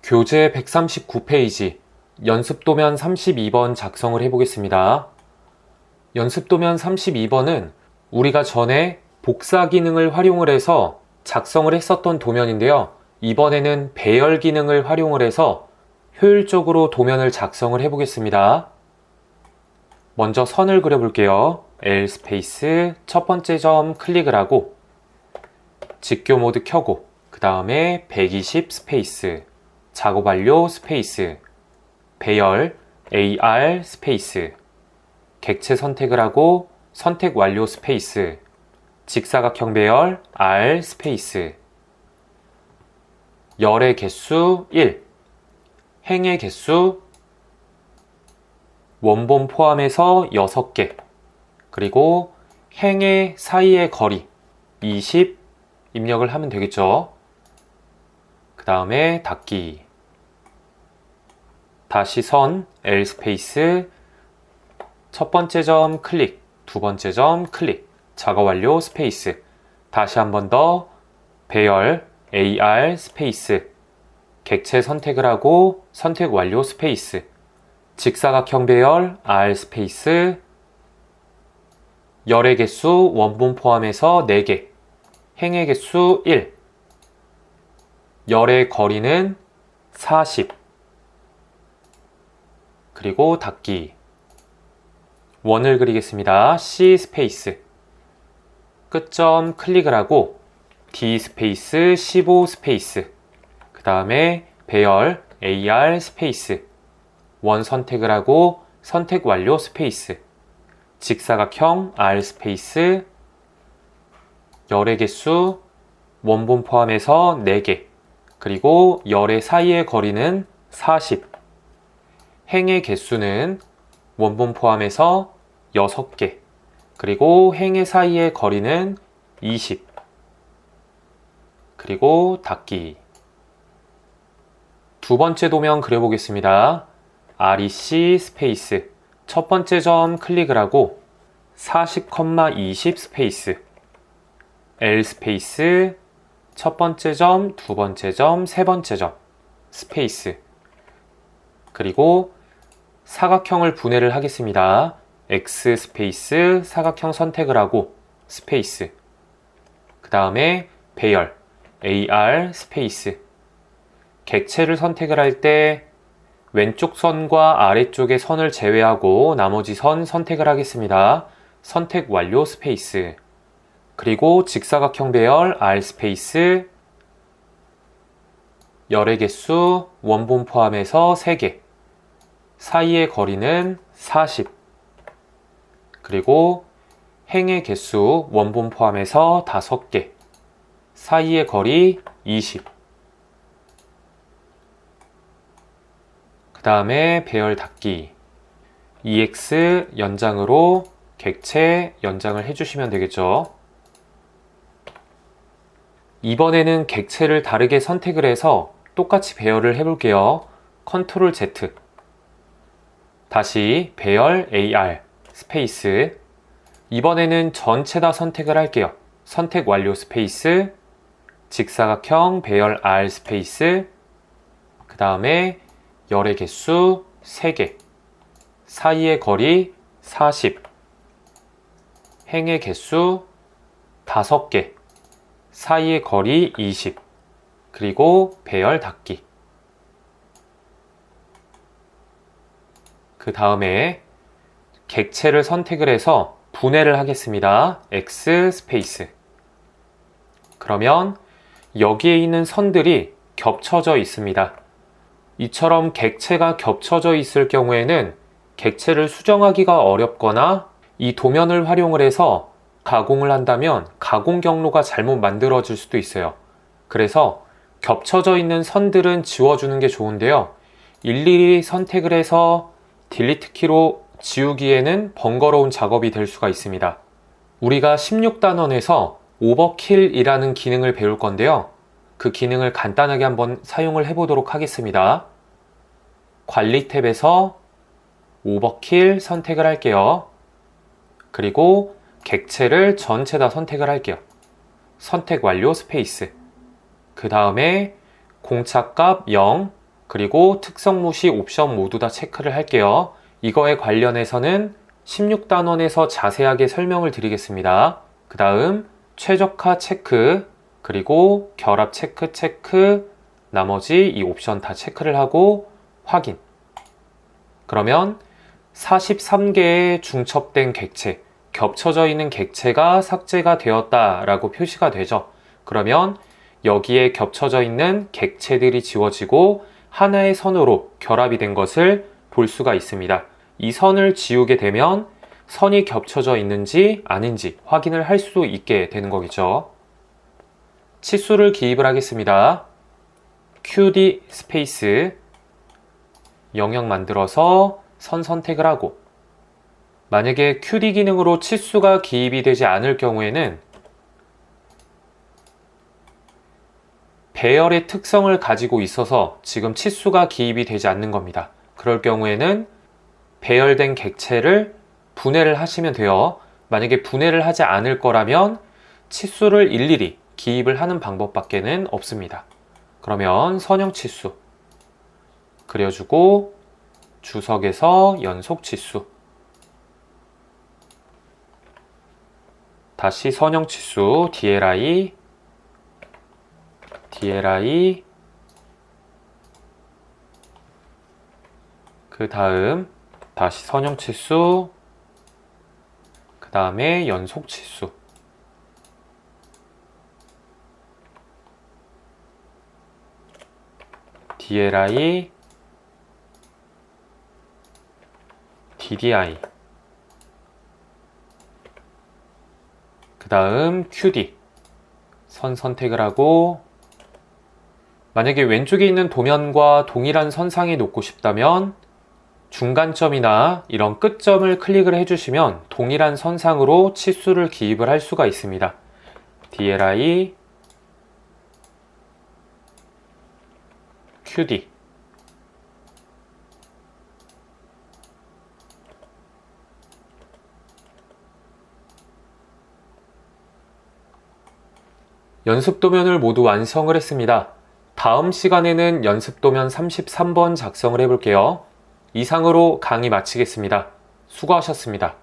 교재 139페이지 연습도면 32번 작성을 해보겠습니다. 연습도면 32번은 우리가 전에 복사 기능을 활용을 해서 작성을 했었던 도면인데요. 이번에는 배열 기능을 활용을 해서 효율적으로 도면을 작성을 해보겠습니다. 먼저 선을 그려볼게요. L 스페이스 첫 번째 점 클릭을 하고 직교 모드 켜고 그 다음에 120 스페이스 작업 완료 스페이스 배열 AR 스페이스 객체 선택을 하고 선택 완료 스페이스 직사각형 배열 R 스페이스 열의 개수 1 행의 개수 원본 포함해서 6개 그리고 행의 사이의 거리 20 입력을 하면 되겠죠. 그 다음에 닫기 다시 선 L 스페이스 첫 번째 점 클릭 두 번째 점 클릭 작업 완료 스페이스 다시 한 번 더 배열 AR 스페이스 객체 선택을 하고 선택 완료 스페이스 직사각형 배열 R 스페이스 열의 개수 원본 포함해서 4개 행의 개수 1 열의 거리는 40 그리고 닫기 원을 그리겠습니다. C 스페이스 끝점 클릭을 하고 D 스페이스 15 스페이스 그 다음에 배열 AR 스페이스 원 선택을 하고 선택 완료 스페이스 직사각형 R 스페이스 열의 개수 원본 포함해서 4개 그리고 열의 사이의 거리는 40 행의 개수는 원본 포함해서 6개 그리고 행의 사이의 거리는 20 그리고 닫기 두 번째 도면 그려보겠습니다. REC 스페이스 첫 번째 점 클릭을 하고 40,20 스페이스 L 스페이스 첫 번째 점, 두 번째 점, 세 번째 점 스페이스 그리고 사각형을 분해를 하겠습니다. X 스페이스 사각형 선택을 하고 스페이스 그 다음에 배열 AR 스페이스 객체를 선택을 할 때 왼쪽 선과 아래쪽의 선을 제외하고 나머지 선 선택을 하겠습니다. 선택 완료 스페이스 그리고 직사각형 배열 R 스페이스 열의 개수 원본 포함해서 3개 사이의 거리는 40 그리고 행의 개수 원본 포함해서 5개 사이의 거리 20 그 다음에 배열 닫기 EX 연장으로 객체 연장을 해주시면 되겠죠. 이번에는 객체를 다르게 선택을 해서 똑같이 배열을 해볼게요. 컨트롤 Z 다시 배열 AR 스페이스 이번에는 전체 다 선택을 할게요. 선택 완료 스페이스 직사각형 배열 R 스페이스 그 다음에 열의 개수 3개 사이의 거리 40 행의 개수 5개 사이의 거리 20 그리고 배열 닫기 그 다음에 객체를 선택을 해서 분해를 하겠습니다. X 스페이스 그러면 여기에 있는 선들이 겹쳐져 있습니다. 이처럼 객체가 겹쳐져 있을 경우에는 객체를 수정하기가 어렵거나 이 도면을 활용을 해서 가공을 한다면 가공 경로가 잘못 만들어질 수도 있어요. 그래서 겹쳐져 있는 선들은 지워주는 게 좋은데요. 일일이 선택을 해서 딜리트 키로 지우기에는 번거로운 작업이 될 수가 있습니다. 우리가 16단원에서 오버킬이라는 기능을 배울 건데요. 그 기능을 간단하게 한번 사용을 해보도록 하겠습니다. 관리 탭에서 오버킬 선택을 할게요. 그리고 객체를 전체 다 선택을 할게요. 선택 완료 스페이스 그 다음에 공차값 0, 그리고 특성 무시 옵션 모두 다 체크를 할게요. 이거에 관련해서는 16단원에서 자세하게 설명을 드리겠습니다. 그 다음 최적화 체크, 그리고 결합 체크, 나머지 이 옵션 다 체크를 하고 확인. 그러면 43개의 중첩된 객체, 겹쳐져 있는 객체가 삭제가 되었다라고 표시가 되죠. 그러면 여기에 겹쳐져 있는 객체들이 지워지고 하나의 선으로 결합이 된 것을 볼 수가 있습니다. 이 선을 지우게 되면 선이 겹쳐져 있는지 아닌지 확인을 할 수 있게 되는 거겠죠. 치수를 기입을 하겠습니다. QD 스페이스 영역 만들어서 선 선택을 하고, 만약에 QD 기능으로 치수가 기입이 되지 않을 경우에는 배열의 특성을 가지고 있어서 지금 치수가 기입이 되지 않는 겁니다. 그럴 경우에는 배열된 객체를 분해를 하시면 돼요. 만약에 분해를 하지 않을 거라면 치수를 일일이 기입을 하는 방법밖에는 없습니다. 그러면 선형 치수 그려주고 주석에서 연속 치수, 다시 선형 치수 DLI, 그 다음 다시 선형 치수, 그 다음에 연속 치수, DLI, DDI, 그 다음 QD 선 선택을 하고, 만약에 왼쪽에 있는 도면과 동일한 선상에 놓고 싶다면 중간점이나 이런 끝점을 클릭을 해주시면 동일한 선상으로 치수를 기입을 할 수가 있습니다. DLI, QD, 연습 도면을 모두 완성을 했습니다. 다음 시간에는 연습 도면 33번 작성을 해볼게요. 이상으로 강의 마치겠습니다. 수고하셨습니다.